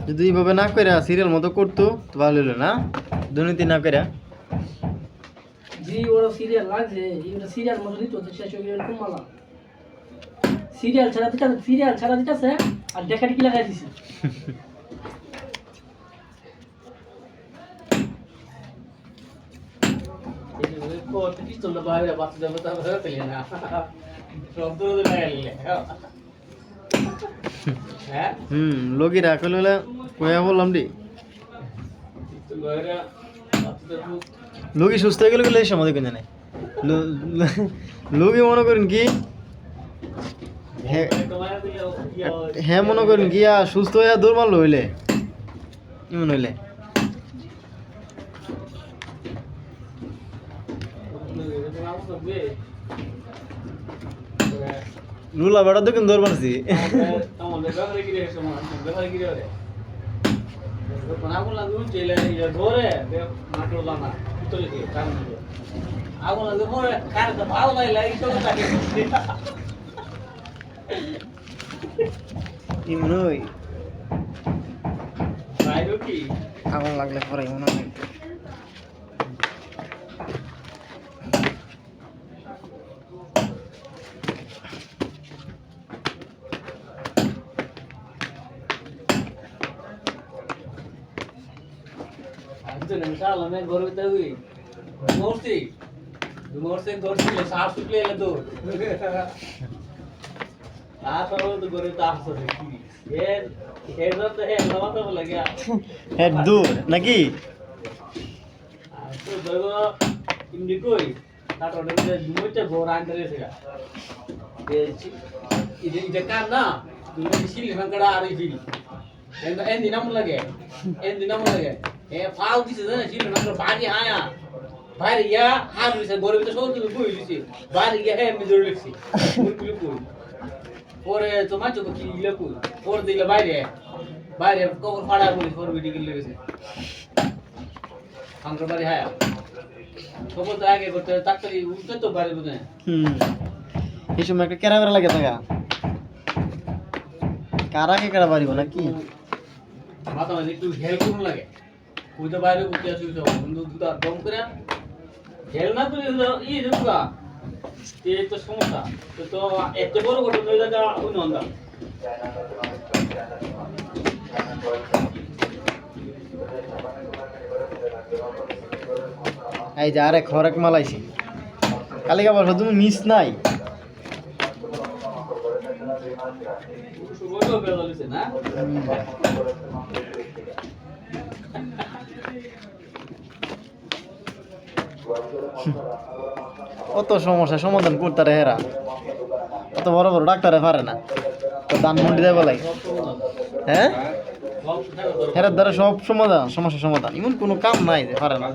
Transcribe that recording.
যদি এইভাবে না করে সিরিয়াল মতো করতো তো ভালো হলো না, দুর্নীতি না করে। জি ওরা সিরিয়াল লাগছে, এটা সিরিয়াল মতো দিত তো শেষ হয়ে গেল কুমালা। সিরিয়াল ছাড়া দিতেছে আর দেখাটি কি লাগাই দিছে। লোকেরা কইলে কয়া বললাম রে, লোকই সুস্থ হয়ে গেলে গেলে সমাধি কেন নাই লোকই মনে করেন কি হ্যাঁ মনে করেন কি সুস্থ হয়ে দৌড় মারলো হইলে এমন হইলে রুলা বেড়া তো কিন্তু দৌড় মারছি। আগুন লাগলে পরে মনে হয় দূর নাকি বাইরে ইয়া হার হইছে গরিব তো সব কই হইছে বাইরে ইয়া হে আমি জোর লিখছি কই পরে তোমার চোখ কি ইলে কই পরে দিলে বাইরে কবর ফাড়া বলি পরে ভিডিও গিলে গেছে আঙ্কর বাড়ি হায়া খবর তো আগে করতে তাড়াতাড়ি উঠতে তো পারে বুঝে এই সময় একটা কেরা লাগে থাকা কারাকে কেরা পারিব নাকি মাথা মাঝে একটু হেল্প করুন লাগে কই তো বাইরে উঠতে আসি তো বন্ধু দুটা দম করে হেল না করে ই দেখবা এই তো সমস্যা তো এত বড় ঘটনা হয়ে যাবে ওই নন্দা এই যে আরে খরক মালাইছি কালিকা বর্ষ তুমি মিস নাই কত সমস্যা সমাধান করতে রে হেরা, অত বড় বড় ডাক্তারে পারে না তো ধানমন্ডি দেয় বলাই হ্যাঁ হেরার দ্বারা সব সমস্যা সমাধান এমন কোনো কাম নাই যে পারে না।